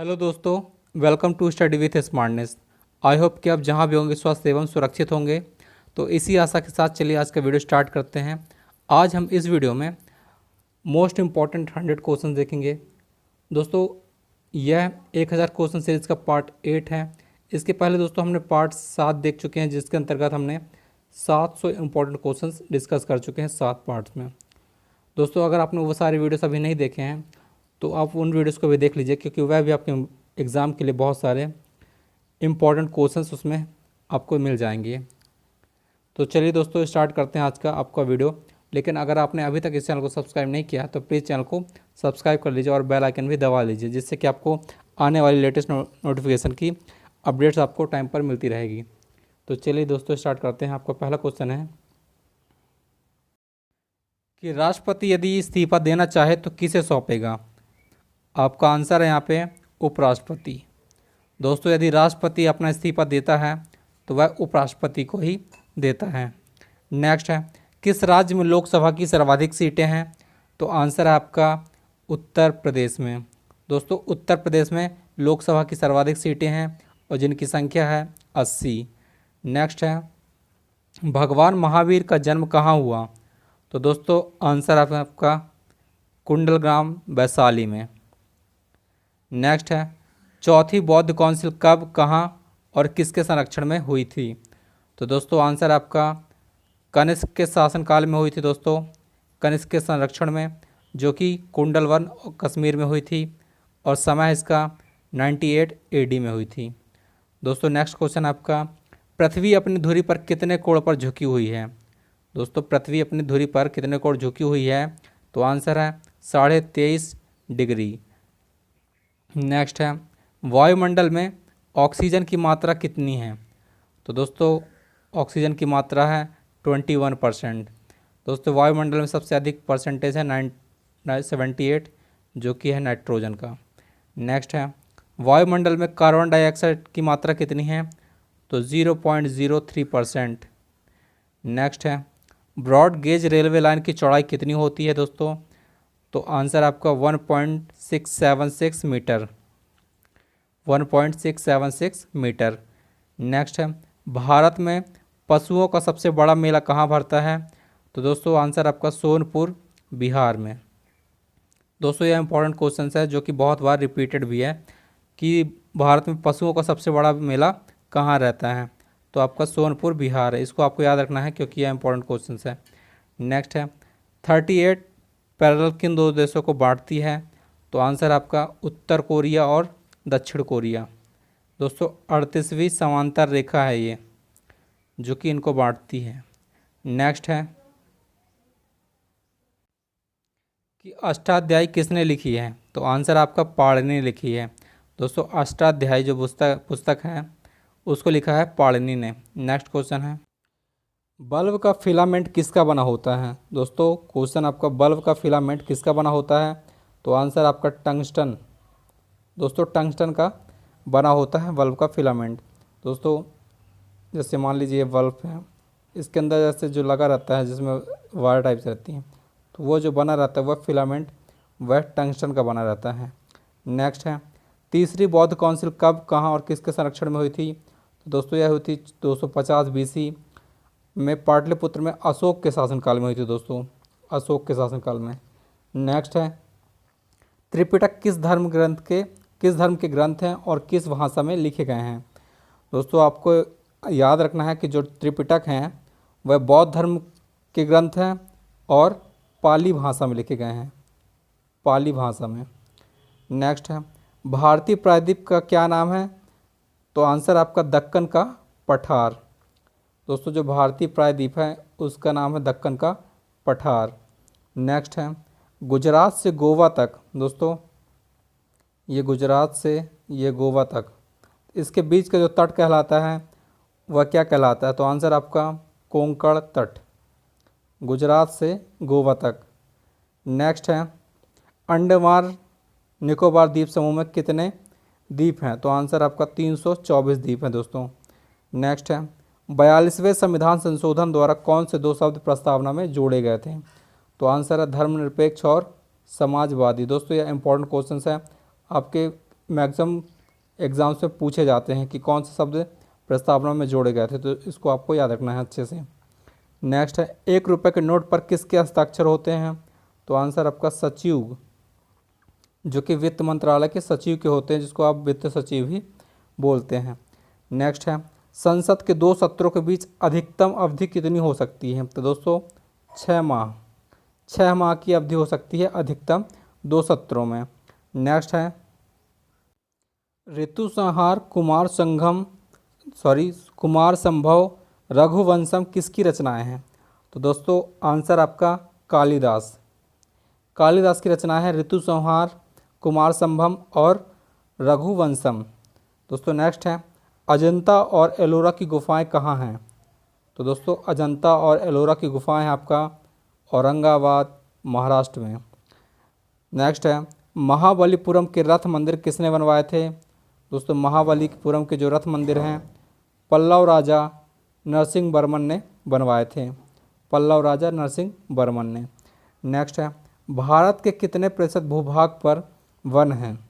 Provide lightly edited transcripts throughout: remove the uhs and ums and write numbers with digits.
Hello दोस्तों, welcome to study with smartness. I hope कि आप जहां भी होंगे स्वस्थ एवं सुरक्षित होंगे। तो इसी आशा के साथ चलिए आज का वीडियो स्टार्ट करते हैं। आज हम इस वीडियो में मोस्ट इम्पॉर्टेंट 100 क्वेश्चन देखेंगे। दोस्तों, यह 1000 क्वेश्चन सीरीज़ का पार्ट 8 है। इसके पहले दोस्तों हमने पार्ट 7 देख चुके हैं, जिसके अंतर्गत हमने 700 इम्पॉर्टेंट क्वेश्चन डिस्कस कर चुके हैं 7 पार्ट्स में। दोस्तों, अगर आपने वो सारे वीडियोस अभी नहीं देखे हैं तो आप उन वीडियोस को भी देख लीजिए, क्योंकि वह भी आपके एग्ज़ाम के लिए बहुत सारे इम्पॉर्टेंट क्वेश्चंस उसमें आपको मिल जाएंगे। तो चलिए दोस्तों, स्टार्ट करते हैं आज का आपका वीडियो। लेकिन अगर आपने अभी तक इस चैनल को सब्सक्राइब नहीं किया तो प्लीज़ चैनल को सब्सक्राइब कर लीजिए और बेल आइकन भी दबा लीजिए, जिससे कि आपको आने वाली लेटेस्ट नोटिफिकेशन की अपडेट्स आपको टाइम पर मिलती रहेगी। तो चलिए दोस्तों, स्टार्ट करते हैं। आपका पहला क्वेश्चन है कि राष्ट्रपति यदि इस्तीफा देना चाहे तो किसे सौंपेगा। आपका आंसर है यहाँ पे उपराष्ट्रपति। दोस्तों, यदि राष्ट्रपति अपना इस्तीफा देता है तो वह उपराष्ट्रपति को ही देता है। नेक्स्ट है, किस राज्य में लोकसभा की सर्वाधिक सीटें हैं। तो आंसर है आपका उत्तर प्रदेश में। दोस्तों, उत्तर प्रदेश में लोकसभा की सर्वाधिक सीटें हैं और जिनकी संख्या है 80। नेक्स्ट है, भगवान महावीर का जन्म कहाँ हुआ। तो दोस्तों, आंसर है आपका कुंडलग्राम, वैशाली में। नेक्स्ट है, चौथी बौद्ध काउंसिल कब, कहाँ और किसके संरक्षण में हुई थी। तो दोस्तों, आंसर आपका कनिष्क के शासनकाल में हुई थी। दोस्तों, कनिष्क के संरक्षण में, जो कि कुंडलवन और कश्मीर में हुई थी, और समय इसका 98 AD में हुई थी। दोस्तों, नेक्स्ट क्वेश्चन आपका, पृथ्वी अपनी धुरी पर कितने कोण पर झुकी हुई है। दोस्तों, पृथ्वी अपनी धुरी पर कितने कोण झुकी हुई है। तो आंसर है 23.5 डिग्री। नेक्स्ट है, वायुमंडल में ऑक्सीजन की मात्रा कितनी है। तो दोस्तों, ऑक्सीजन की मात्रा है 21%। दोस्तों, वायुमंडल में सबसे अधिक परसेंटेज है 78, जो कि है नाइट्रोजन का। नेक्स्ट है, वायुमंडल में कार्बन डाइऑक्साइड की मात्रा कितनी है। तो 0.03%। नेक्स्ट है, ब्रॉड गेज रेलवे लाइन की चौड़ाई कितनी होती है। दोस्तों, तो आंसर आपका 1.676 मीटर। 1.676 मीटर। नेक्स्ट है, भारत में पशुओं का सबसे बड़ा मेला कहाँ भरता है। तो दोस्तों, आंसर आपका सोनपुर, बिहार में। दोस्तों, यह इंपॉर्टेंट क्वेश्चन है जो कि बहुत बार रिपीटेड भी है कि भारत में पशुओं का सबसे बड़ा मेला कहाँ रहता है। तो आपका सोनपुर, बिहार है। इसको आपको याद रखना है क्योंकि यह इंपॉर्टेंट क्वेश्चन है। नेक्स्ट है, 38 पैरेलल किन दो देशों को बांटती है। तो आंसर आपका उत्तर कोरिया और दक्षिण कोरिया। दोस्तों, 38वीं समांतर रेखा है ये, जो कि इनको बांटती है। नेक्स्ट है कि अष्टाध्यायी किसने लिखी है। तो आंसर आपका पाणिनि ने लिखी है। दोस्तों, अष्टाध्यायी जो पुस्तक है उसको लिखा है पाणिनि ने। नेक्स्ट क्वेश्चन है, बल्ब का फिलामेंट किसका बना होता है। दोस्तों, क्वेश्चन आपका, बल्ब का फिलामेंट किसका बना होता है। तो आंसर आपका टंगस्टन। दोस्तों, टंगस्टन का बना होता है बल्ब का फिलामेंट। दोस्तों, जैसे मान लीजिए बल्ब है, इसके अंदर जैसे जो लगा रहता है, जिसमें वायर टाइप से रहती है, तो वो जो बना रहता है वह फिलामेंट, वह टंगस्टन का बना रहता है। नेक्स्ट है, तीसरी बौद्ध काउंसिल कब, कहाँ और किसके संरक्षण में हुई थी। तो दोस्तों, यह हुई थी 250 BC में, पाटलिपुत्र में, अशोक के शासनकाल में हुई थी। दोस्तों, अशोक के शासनकाल में। नेक्स्ट है, त्रिपिटक किस धर्म के ग्रंथ हैं और किस भाषा में लिखे गए हैं। दोस्तों, आपको याद रखना है कि जो त्रिपिटक हैं वह बौद्ध धर्म के ग्रंथ हैं और पाली भाषा में लिखे गए हैं, पाली भाषा में। नेक्स्ट है, भारतीय प्रायद्वीप का क्या नाम है। तो आंसर आपका दक्कन का पठार। दोस्तों, जो भारतीय प्रायद्वीप है उसका नाम है दक्कन का पठार। नेक्स्ट है, गुजरात से गोवा तक। दोस्तों, ये गुजरात से ये गोवा तक, इसके बीच का जो तट कहलाता है वह क्या कहलाता है। तो आंसर आपका कोंकण तट, गुजरात से गोवा तक। नेक्स्ट है, अंडमान निकोबार द्वीप समूह में कितने द्वीप हैं। तो आंसर आपका 324 द्वीप हैं। दोस्तों, नेक्स्ट है, 42वें संविधान संशोधन द्वारा कौन से 2 शब्द प्रस्तावना में जोड़े गए थे। तो आंसर है धर्मनिरपेक्ष और समाजवादी। दोस्तों, यह इंपॉर्टेंट क्वेश्चन है, आपके मैक्सिमम एग्ज़ाम्स में पूछे जाते हैं कि कौन से शब्द प्रस्तावना में जोड़े गए थे, तो इसको आपको याद रखना है अच्छे से। नेक्स्ट है, 1 रुपये के नोट पर किसके हस्ताक्षर होते हैं? तो आंसर आपका सचिव, जो कि वित्त मंत्रालय के सचिव के होते हैं, जिसको आप वित्त सचिव ही बोलते हैं। नेक्स्ट है, संसद के 2 सत्रों के बीच अधिकतम अवधि कितनी हो सकती है? तो दोस्तों 6 माह, 6 माह की अवधि हो सकती है अधिकतम 2 सत्रों में। नेक्स्ट है, ऋतु संहार, कुमार संभव, रघुवंशम किसकी रचनाएं हैं? तो दोस्तों आंसर आपका कालिदास, कालिदास की रचना है ऋतु संहार, कुमार संभव और रघुवंशम। दोस्तों नेक्स्ट है, अजंता और एलोरा की गुफाएं कहाँ हैं? तो दोस्तों अजंता और एलोरा की गुफाएं आपका औरंगाबाद, महाराष्ट्र में। नेक्स्ट है, महाबलीपुरम के रथ मंदिर किसने बनवाए थे? दोस्तों महाबलीपुरम के जो रथ मंदिर हैं पल्लव राजा नरसिंह वर्मन ने बनवाए थे, पल्लव राजा नरसिंह वर्मन ने। नेक्स्ट है, भारत के कितने प्रतिशत भूभाग पर वन हैं?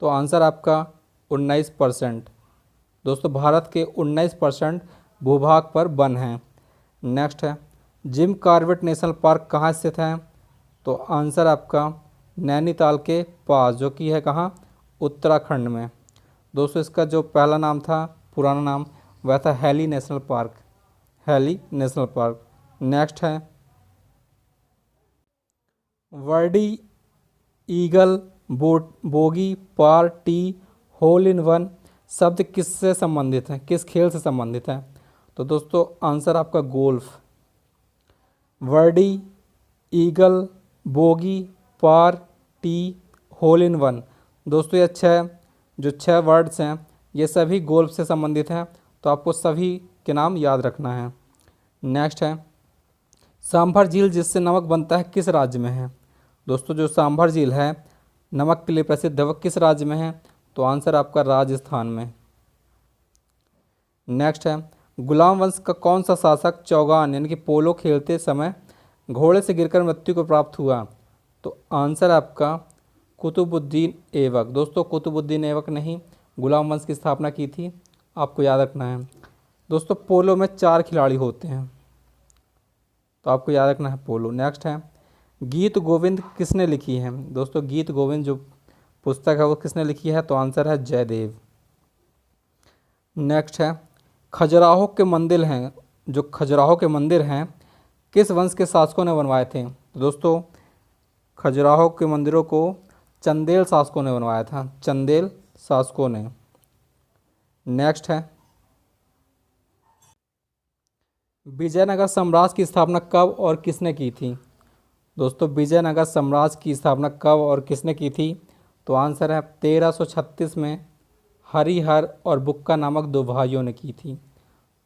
तो आंसर आपका 19%। दोस्तों भारत के 19% भूभाग पर वन हैं। नेक्स्ट है, जिम कॉर्बेट नेशनल पार्क कहाँ स्थित है? तो आंसर आपका नैनीताल के पास, जो कि है कहाँ? उत्तराखंड में। दोस्तों इसका जो पहला नाम था, पुराना नाम, वह था Hailey National Park, Hailey National Park. Next है, birdie, eagle, bogey, par, tee, hole in one शब्द किससे संबंधित हैं, किस खेल से संबंधित हैं? तो दोस्तों आंसर आपका golf. Birdie, eagle, bogey, par, tee, hole in one. दोस्तों ये 6 वर्ड्स हैं, ये सभी गोल्फ से संबंधित हैं, तो आपको सभी के नाम याद रखना है। नेक्स्ट है, सांभर झील जिससे नमक बनता है किस राज्य में है? दोस्तों जो सांभर झील है नमक के लिए प्रसिद्ध है, वह किस राज्य में है? तो आंसर आपका राजस्थान में। नेक्स्ट है, गुलाम वंश का कौन सा शासक चौगान यानी कि पोलो खेलते समय घोड़े से गिरकर मृत्यु को प्राप्त हुआ? तो आंसर आपका कुतुबुद्दीन ऐबक। दोस्तों कुतुबुद्दीन ऐबक ने ही गुलाम वंश की स्थापना की थी, आपको याद रखना है। दोस्तों पोलो में 4 खिलाड़ी होते हैं, तो आपको याद रखना है पोलो। नेक्स्ट है, गीत गोविंद किसने लिखी है? दोस्तों गीत गोविंद जो पुस्तक है वो किसने लिखी है? तो आंसर है जयदेव। नेक्स्ट है, खजुराहो के मंदिर हैं, जो खजुराहो के मंदिर हैं किस वंश के शासकों ने बनवाए थे? तो दोस्तों खजुराहो के मंदिरों को चंदेल शासकों ने बनवाया था, चंदेल शासकों ने। नेक्स्ट है, विजयनगर साम्राज्य की स्थापना कब और किसने की थी? दोस्तों विजयनगर साम्राज्य की स्थापना कब और किसने की थी? तो आंसर है 1336 में हरिहर और बुक्का नामक 2 भाइयों ने की थी,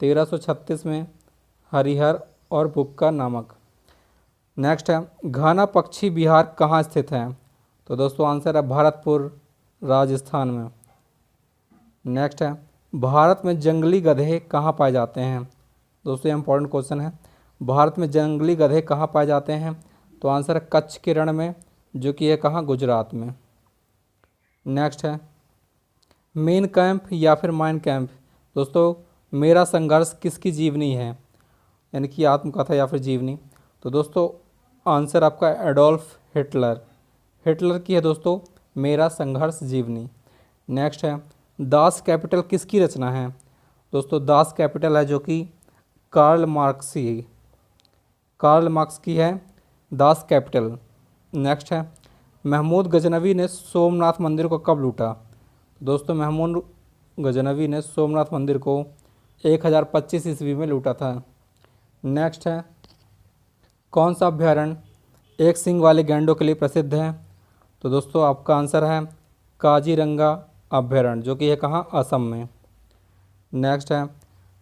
1336 में हरिहर और बुक्का नामक। नेक्स्ट है, घाना पक्षी विहार कहाँ स्थित है? तो दोस्तों आंसर है भरतपुर, राजस्थान में। नेक्स्ट है, भारत में जंगली गधे कहाँ पाए जाते हैं? दोस्तों ये इंपॉर्टेंट क्वेश्चन है, भारत में जंगली गधे कहाँ पाए जाते हैं? तो आंसर है कच्छ के रण में, जो कि है कहाँ? गुजरात में। नेक्स्ट है, मेन कैंप या फिर माइन कैंप। दोस्तों मेरा संघर्ष किसकी जीवनी है, यानी कि आत्मकथा या फिर जीवनी? तो दोस्तों आंसर आपका एडोल्फ हिटलर, हिटलर की है दोस्तों मेरा संघर्ष जीवनी। नेक्स्ट है, दास कैपिटल किसकी रचना है? दोस्तों दास कैपिटल है जो कि कार्ल मार्क्स की है दास कैपिटल। नेक्स्ट है, महमूद गजनवी ने सोमनाथ मंदिर को कब लूटा? दोस्तों महमूद गजनवी ने सोमनाथ मंदिर को 1025 ईस्वी में लूटा था। नेक्स्ट है, कौन सा अभ्यारण्य 1 सींग वाले गैंडों के लिए प्रसिद्ध है? तो दोस्तों आपका आंसर है काजीरंगा अभ्यारण्य, जो कि है कहाँ? असम में। नेक्स्ट है,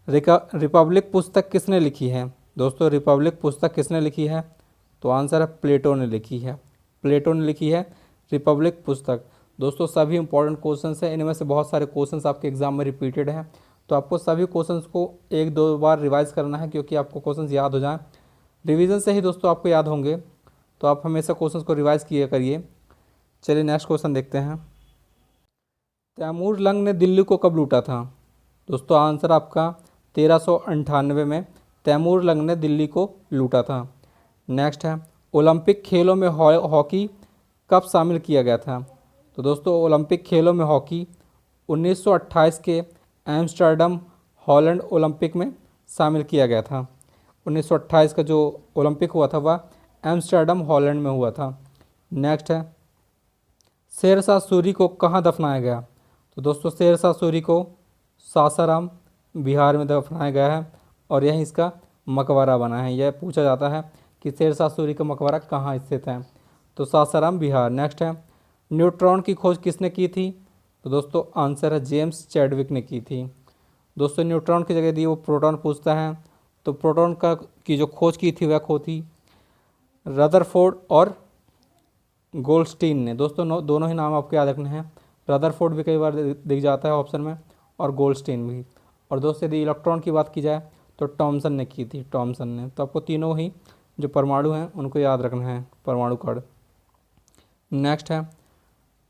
रिपब्लिक पुस्तक किसने लिखी है? दोस्तों रिपब्लिक पुस्तक किसने लिखी है? तो आंसर है प्लेटो ने लिखी है, प्लेटो ने लिखी है रिपब्लिक पुस्तक। दोस्तों सभी इंपॉर्टेंट क्वेश्चंस हैं, इनमें से बहुत सारे क्वेश्चंस आपके एग्जाम में रिपीटेड हैं, तो आपको सभी क्वेश्चंस को 1-2 बार रिवाइज करना है, क्योंकि आपको क्वेश्चंस याद हो जाएं। रिवीजन से ही दोस्तों आपको याद होंगे, तो आप हमेशा क्वेश्चंस को रिवाइज किया करिए। चलिए नेक्स्ट क्वेश्चन देखते हैं। तैमूर लंग ने दिल्ली को कब लूटा था? दोस्तों आंसर आपका 1398 में तैमूर लंग ने दिल्ली को लूटा था। नेक्स्ट है, ओलंपिक खेलों में हॉकी कब शामिल किया गया था? तो दोस्तों ओलंपिक खेलों में हॉकी 1928 के एम्स्टर्डम हॉलैंड ओलंपिक में शामिल किया गया था। 1928 का जो ओलंपिक हुआ था वह एम्स्टर्डम हॉलैंड में हुआ था। नेक्स्ट है, शेरशाह सूरी को कहाँ दफनाया गया? तो दोस्तों शेरशाह सूरी को सासाराम बिहार में दफनाया गया है और यही इसका मकबरा बना है। यह पूछा जाता है कि शेरशाह सूरी का मकबरा कहाँ स्थित है, तो सासाराम बिहार। नेक्स्ट है, न्यूट्रॉन की खोज किसने की थी? तो दोस्तों आंसर है जेम्स चैडविक ने की थी। दोस्तों न्यूट्रॉन की जगह दी वो प्रोटॉन पूछता है, तो प्रोटॉन की जो खोज की थी वह थी रदरफोर्ड और गोल्डस्टीन ने। दोस्तों दोनों ही नाम आपको याद रखने हैं। रदरफोर्ड भी कई बार दिख जाता है ऑप्शन में और गोल्डस्टीन भी। और दोस्तों यदि इलेक्ट्रॉन की बात की जाए तो टॉमसन ने की थी, टॉमसन ने। तो आपको तीनों ही जो परमाणु हैं उनको याद रखना है, परमाणु कार्ड। नेक्स्ट है,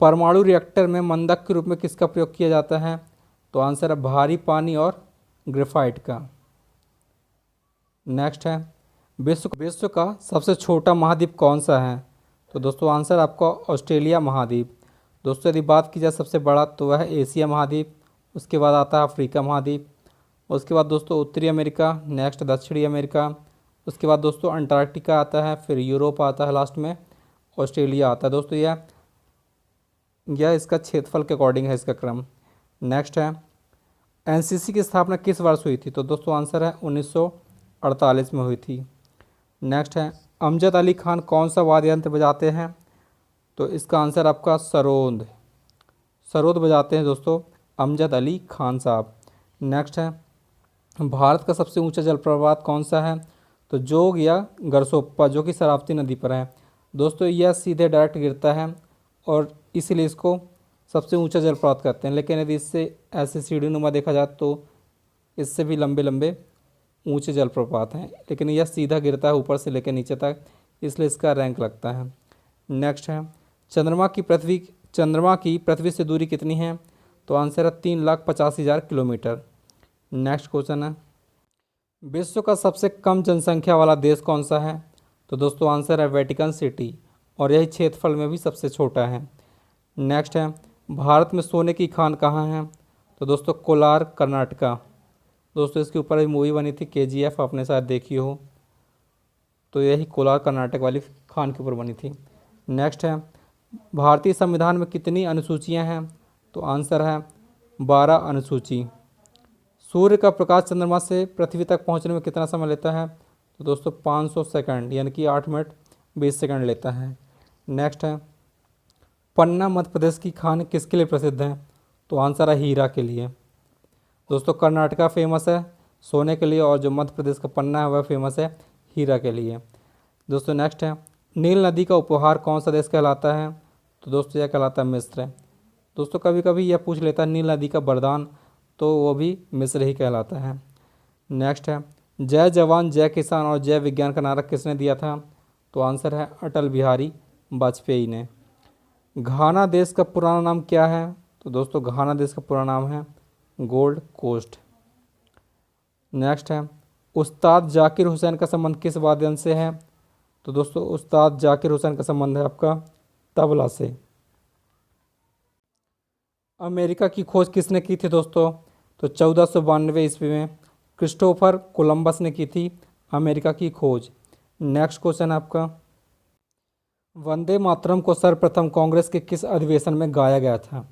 परमाणु रिएक्टर में मंदक के रूप में किसका प्रयोग किया जाता है? तो आंसर है भारी पानी और ग्रेफाइट का। नेक्स्ट है, विश्व का सबसे छोटा महाद्वीप कौन सा है? तो दोस्तों आंसर आपका ऑस्ट्रेलिया महाद्वीप। दोस्तों यदि बात की जाए सबसे बड़ा तो वह है एशिया महाद्वीप, उसके बाद आता है अफ्रीका महाद्वीप, उसके बाद दोस्तों उत्तरी अमेरिका, नेक्स्ट दक्षिणी अमेरिका, उसके बाद दोस्तों अंटार्कटिका आता है, फिर यूरोप आता है, लास्ट में ऑस्ट्रेलिया आता है। दोस्तों यह इसका क्षेत्रफल के अकॉर्डिंग है इसका क्रम। नेक्स्ट है, एनसीसी की स्थापना किस वर्ष हुई थी? तो दोस्तों आंसर है 1948 में हुई थी। नेक्स्ट है, अमजद अली खान कौन सा वाद्य यंत्र बजाते हैं? तो इसका आंसर आपका सरोद, सरोद बजाते हैं दोस्तों अमजद अली खान साहब। नेक्स्ट है, भारत का सबसे ऊंचा जलप्रपात कौन सा है? तो जोग या गरसोप्पा, जो कि शरावती नदी पर है। दोस्तों यह सीधे डायरेक्ट गिरता है और इसीलिए इसको सबसे ऊंचा जलप्रपात कहते हैं। लेकिन यदि इससे ऐसे सीढ़ी नुमा देखा जाए तो इससे भी लंबे लंबे ऊंचे जलप्रपात हैं, लेकिन यह सीधा गिरता है ऊपर से लेकर नीचे तक, इसलिए इसका रैंक लगता है। नेक्स्ट है, चंद्रमा की पृथ्वी से दूरी कितनी है? तो आंसर है 3,85,000 किलोमीटर। नेक्स्ट क्वेश्चन है, विश्व का सबसे कम जनसंख्या वाला देश कौन सा है? तो दोस्तों आंसर है वेटिकन सिटी और यही क्षेत्रफल में भी सबसे छोटा है। नेक्स्ट है, भारत में सोने की खान कहाँ है? तो दोस्तों कोलार कर्नाटका। दोस्तों इसके ऊपर भी मूवी बनी थी KGF, आपने शायद देखी हो, तो यही कोलार कर्नाटक वाली खान के ऊपर बनी थी। नेक्स्ट है, भारतीय संविधान में कितनी अनुसूचियां हैं? तो आंसर है 12 अनुसूची। सूर्य का प्रकाश चंद्रमा से पृथ्वी तक पहुंचने में कितना समय लेता है? तो दोस्तों 500 सेकंड, यानी कि 8 मिनट 20 सेकंड लेता है। नेक्स्ट है, पन्ना मध्य प्रदेश की खान किसके लिए प्रसिद्ध है? तो आंसर है हीरा के लिए। दोस्तों कर्नाटका फेमस है सोने के लिए और जो मध्य प्रदेश का पन्ना है वह फेमस है हीरा के लिए। दोस्तों नेक्स्ट है, नील नदी का उपहार कौन सा देश कहलाता है? तो दोस्तों यह कहलाता है मिस्र। दोस्तों कभी कभी यह पूछ लेता है नील नदी का वरदान, तो वो भी मिस्र ही कहलाता है। नेक्स्ट है, जय जवान जय किसान और जय विज्ञान का नारा किसने दिया था? तो आंसर है अटल बिहारी वाजपेयी ने। घाना देश का पुराना नाम क्या है? तो दोस्तों घाना देश का पुराना नाम है गोल्ड कोस्ट। नेक्स्ट है, उस्ताद जाकिर हुसैन का संबंध किस वाद्य यंत्र से है? तो दोस्तों उस्ताद जाकिर हुसैन का संबंध है आपका तबला से। अमेरिका की खोज किसने की थी दोस्तों? तो 1492 ईस्वी में क्रिस्टोफर कोलंबस ने की थी अमेरिका की खोज। नेक्स्ट क्वेश्चन आपका, वंदे मातरम को सर्वप्रथम कांग्रेस के किस अधिवेशन में गाया गया था?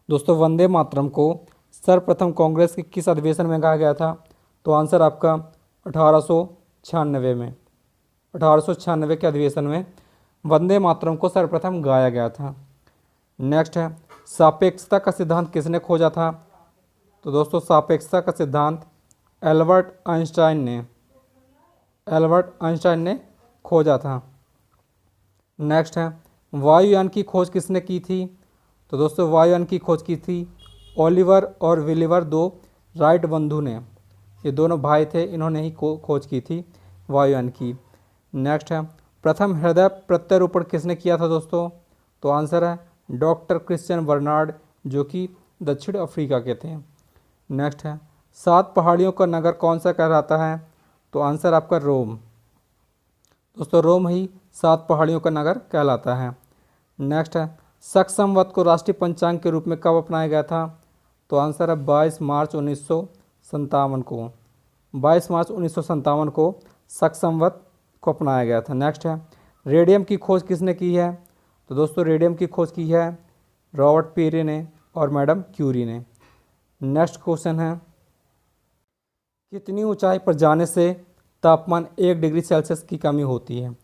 दोस्तों वंदे मातरम को सर्वप्रथम कांग्रेस के किस अधिवेशन में गाया गया था? तो आंसर आपका 1896 में, 1896 के अधिवेशन में वंदे मातरम को सर्वप्रथम गाया गया था। नेक्स्ट है, सापेक्षता का सिद्धांत किसने खोजा था? तो दोस्तों सापेक्षता का सिद्धांत एल्बर्ट आइंस्टाइन ने खोजा था। नेक्स्ट है, वायुयान की खोज किसने की थी? तो दोस्तों वायुयान की खोज की थी ओलिवर और विलिवर, दो राइट बंधु ने। ये दोनों भाई थे, इन्होंने ही खोज की थी वायुयान की। नेक्स्ट है, प्रथम हृदय प्रत्यारोपण किसने किया था दोस्तों? तो आंसर है डॉक्टर क्रिश्चियन बर्नार्ड, जो कि दक्षिण अफ्रीका के थे। नेक्स्ट है 7 पहाड़ियों का नगर कौन सा कहलाता है? तो आंसर आपका रोम। दोस्तों रोम ही 7 पहाड़ियों का नगर कहलाता है। नेक्स्ट है शक संवत को राष्ट्रीय पंचांग के रूप में कब अपनाया गया था? तो आंसर है 22 मार्च 1957 को। 22 मार्च 1957 को शक संवत को अपनाया गया था। नेक्स्ट है रेडियम की खोज किसने की है? तो दोस्तों रेडियम की खोज की है रॉबर्ट पेरे ने और मैडम क्यूरी ने। नेक्स्ट क्वेश्चन है कितनी ऊंचाई पर जाने से तापमान 1 डिग्री सेल्सियस की कमी होती है?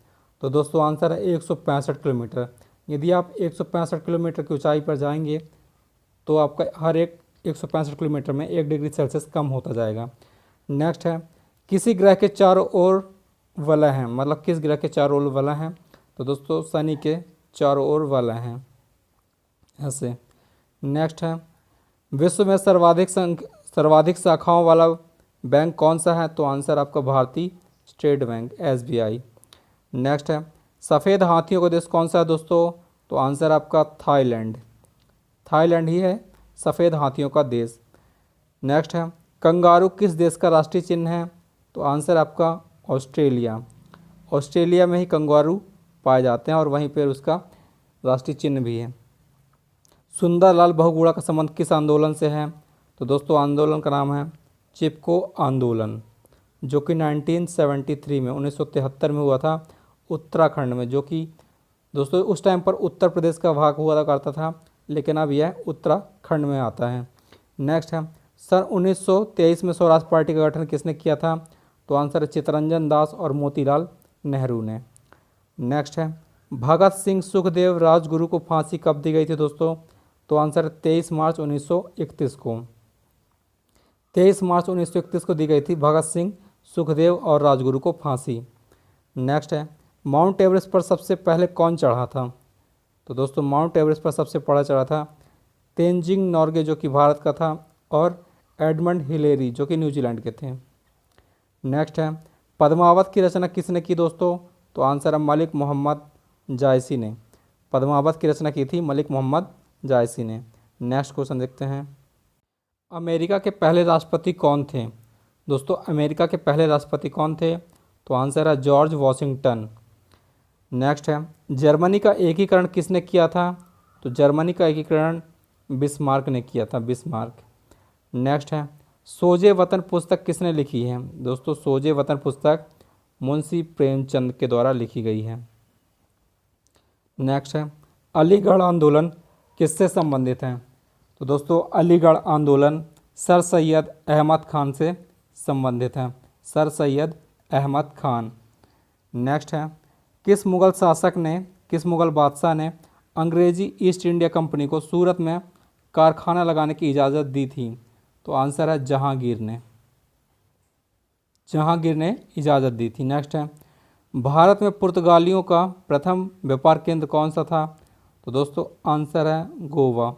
तो दोस्तों आंसर है 165 किलोमीटर। यदि आप 165 किलोमीटर की ऊंचाई पर जाएंगे तो आपका हर एक 165 किलोमीटर में 1 डिग्री सेल्सियस कम होता जाएगा। नेक्स्ट है किसी ग्रह के चारों ओर वलय हैं, मतलब किस ग्रह के चारों ओर वलय हैं? तो दोस्तों शनि के चारों ओर वलय हैं ऐसे। नेक्स्ट है विश्व में सर्वाधिक शाखाओं वाला बैंक कौन सा है? तो आंसर आपका भारतीय स्टेट बैंक SBI। नेक्स्ट है सफ़ेद हाथियों का देश कौन सा है दोस्तों? तो आंसर आपका थाईलैंड। थाईलैंड ही है सफ़ेद हाथियों का देश। नेक्स्ट है कंगारू किस देश का राष्ट्रीय चिन्ह है? तो आंसर आपका ऑस्ट्रेलिया। ऑस्ट्रेलिया में ही कंगारू पाए जाते हैं और वहीं पर उसका राष्ट्रीय चिन्ह भी है। सुंदरलाल बहुगुणा का संबंध किस आंदोलन से है? तो दोस्तों आंदोलन का नाम है चिपको आंदोलन, जो कि 1973 में 1973 में हुआ था उत्तराखंड में, जो कि दोस्तों उस टाइम पर उत्तर प्रदेश का भाग हुआ करता था, लेकिन अब यह उत्तराखंड में आता है। नेक्स्ट है सन 1923 में स्वराज पार्टी का गठन किसने किया था? तो आंसर है चित्तरंजन दास और मोतीलाल नेहरू ने। नेक्स्ट है भगत सिंह सुखदेव राजगुरु को फांसी कब दी गई थी दोस्तों? तो आंसर 23 मार्च 1931 को। 23 मार्च 1931 को दी गई थी भगत सिंह सुखदेव और राजगुरु को फांसी। नेक्स्ट है माउंट एवरेस्ट पर सबसे पहले कौन चढ़ा था? तो दोस्तों माउंट एवरेस्ट पर सबसे पहले चढ़ा था तेंजिंग नॉर्गे, जो कि भारत का था, और एडमंड हिलेरी, जो कि न्यूजीलैंड के थे। नेक्स्ट है पद्मावत की रचना किसने की दोस्तों? तो आंसर है मलिक मोहम्मद जायसी ने। पद्मावत की रचना की थी मलिक मोहम्मद जायसी ने। नेक्स्ट क्वेश्चन देखते हैं अमेरिका के पहले राष्ट्रपति कौन थे? दोस्तों अमेरिका के पहले राष्ट्रपति कौन थे? तो आंसर है जॉर्ज वॉशिंगटन। नेक्स्ट है जर्मनी का एकीकरण किसने किया था? तो जर्मनी का एकीकरण बिस्मार्क ने किया था, बिस्मार्क। नेक्स्ट है सोजे वतन पुस्तक किसने लिखी है? दोस्तों सोजे वतन पुस्तक मुंशी प्रेमचंद के द्वारा लिखी गई है। नेक्स्ट है अलीगढ़ आंदोलन किससे संबंधित है? तो दोस्तों अलीगढ़ आंदोलन सर सैयद अहमद खान से संबंधित है, सर सैयद अहमद खान। नेक्स्ट है किस मुग़ल बादशाह ने अंग्रेज़ी ईस्ट इंडिया कंपनी को सूरत में कारखाना लगाने की इजाज़त दी थी? तो आंसर है जहांगीर ने। जहांगीर ने इजाज़त दी थी। नेक्स्ट है भारत में पुर्तगालियों का प्रथम व्यापार केंद्र कौन सा था? तो दोस्तों आंसर है गोवा,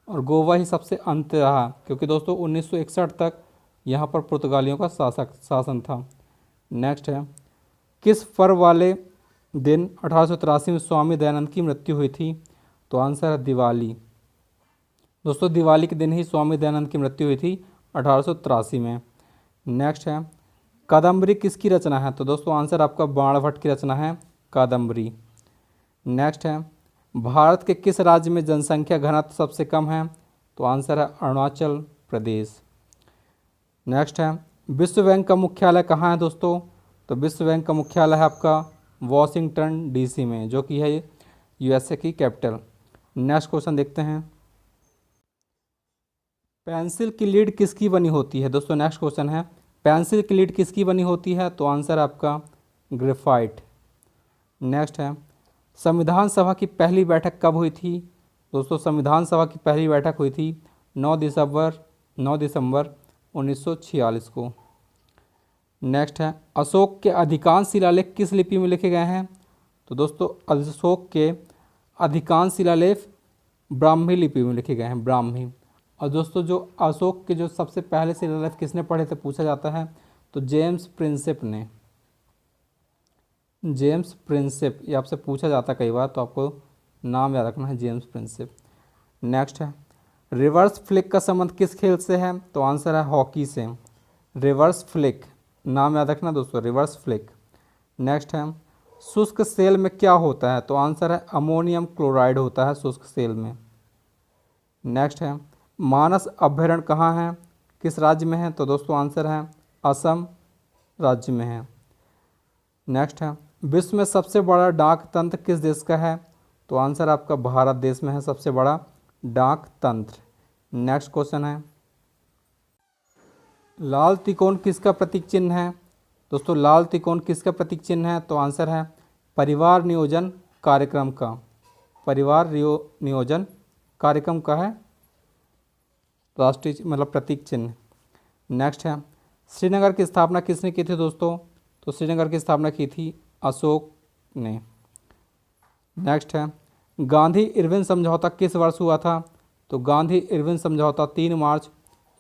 और गोवा ही सबसे अंत रहा, क्योंकि दोस्तों 1961 तक यहाँ पर पुर्तगालियों का शासन था। नेक्स्ट है किस पर्व वाले दिन 1883 में स्वामी दयानंद की मृत्यु हुई थी? तो आंसर है दिवाली। दोस्तों दिवाली के दिन ही स्वामी दयानंद की मृत्यु हुई थी 1883 में। नेक्स्ट है कादम्बरी किसकी रचना है? तो दोस्तों आंसर आपका बाणभट्ट की रचना है कादम्बरी। नेक्स्ट है भारत के किस राज्य में जनसंख्या घनत्व सबसे कम है? तो आंसर है अरुणाचल प्रदेश। नेक्स्ट है विश्व बैंक का मुख्यालय कहाँ है दोस्तों? तो विश्व बैंक का मुख्यालय है आपका वॉशिंगटन DC में, जो कि है USA की कैपिटल। नेक्स्ट क्वेश्चन देखते हैं पेंसिल की लीड किसकी बनी होती है? दोस्तों नेक्स्ट क्वेश्चन है पेंसिल की लीड किसकी बनी होती है? तो आंसर आपका ग्रेफाइट। नेक्स्ट है संविधान सभा की पहली बैठक कब हुई थी? दोस्तों संविधान सभा की पहली बैठक हुई थी 9 दिसंबर 1946 को। नेक्स्ट है अशोक के अधिकांश शिलालेख किस लिपि में लिखे गए हैं? तो दोस्तों अशोक के अधिकांश शिलालेख ब्राह्मी लिपि में लिखे गए हैं, ब्राह्मी। और दोस्तों जो अशोक के जो सबसे पहले शिलालेख किसने पढ़े थे पूछा जाता है, तो जेम्स प्रिंसेप ने। जेम्स प्रिंसेप, ये आपसे पूछा जाता है कई बार, तो आपको नाम याद रखना है जेम्स प्रिंसेप। नेक्स्ट है रिवर्स फ्लिक का संबंध किस खेल से है? तो आंसर है हॉकी से। रिवर्स फ्लिक नाम याद रखना दोस्तों, रिवर्स फ्लिक। नेक्स्ट है शुष्क सेल में क्या होता है? तो आंसर है अमोनियम क्लोराइड होता है शुष्क सेल में। नेक्स्ट है मानस अभयारण्य कहाँ है, किस राज्य में है? तो दोस्तों आंसर है असम राज्य में है। नेक्स्ट है विश्व में सबसे बड़ा डाक तंत्र किस देश का है? तो आंसर आपका भारत देश में है सबसे बड़ा डाक तंत्र। नेक्स्ट क्वेश्चन है लाल त्रिकोण किसका प्रतीक चिन्ह है? दोस्तों लाल त्रिकोण किसका प्रतीक चिन्ह है? तो आंसर है परिवार नियोजन कार्यक्रम का। परिवार नियोजन कार्यक्रम का है राष्ट्रीय मतलब प्रतीक चिन्ह। नेक्स्ट है श्रीनगर की स्थापना किसने की थी दोस्तों? तो श्रीनगर की स्थापना की थी अशोक ने। नेक्स्ट है गांधी इरविन समझौता किस वर्ष हुआ था? तो गांधी इरविन समझौता 3 मार्च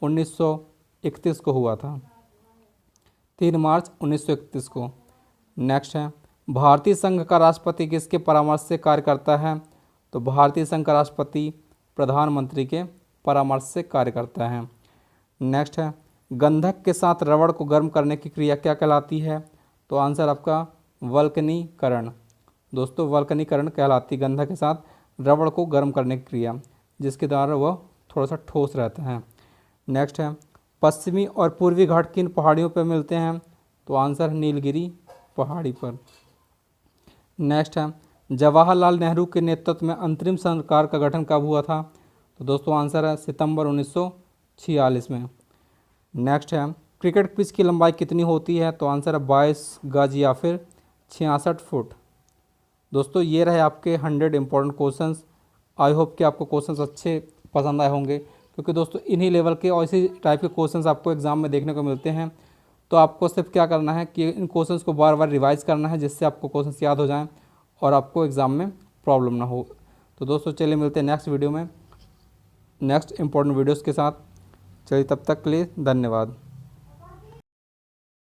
1931 को हुआ था। 3 मार्च 1931 को। नेक्स्ट है भारतीय संघ का राष्ट्रपति किसके परामर्श से कार्य करता है? तो भारतीय संघ का राष्ट्रपति प्रधानमंत्री के परामर्श से कार्य करता है। नेक्स्ट है गंधक के साथ रबड़ को गर्म करने की क्रिया क्या कहलाती है? तो आंसर आपका वल्कनीकरण। दोस्तों वल्कनीकरण कहलाती गंधक के साथ रबड़ को गर्म करने की क्रिया, जिसके द्वारा वह थोड़ा सा ठोस रहता है। नेक्स्ट है पश्चिमी और पूर्वी घाट किन पहाड़ियों पर मिलते हैं? तो आंसर है नीलगिरी पहाड़ी पर। नेक्स्ट है जवाहरलाल नेहरू के नेतृत्व में अंतरिम सरकार का गठन कब हुआ था? तो दोस्तों आंसर है सितंबर 1946 में। नेक्स्ट है क्रिकेट पिच की लंबाई कितनी होती है? तो आंसर है 22 गज या फिर 66 फुट। दोस्तों ये रहे आपके 100 इंपॉर्टेंट क्वेश्चंस। आई होप कि आपको क्वेश्चंस अच्छे पसंद आए होंगे, क्योंकि दोस्तों इन्हीं लेवल के और इसी टाइप के क्वेश्चंस आपको एग्जाम में देखने को मिलते हैं। तो आपको सिर्फ क्या करना है कि इन क्वेश्चंस को बार बार रिवाइज करना है, जिससे आपको क्वेश्चंस याद हो जाएं और आपको एग्ज़ाम में प्रॉब्लम ना हो। तो दोस्तों चलिए मिलते हैं नेक्स्ट वीडियो में नेक्स्ट इंपॉर्टेंट वीडियोज़ के साथ। चलिए तब तक के लिए धन्यवाद।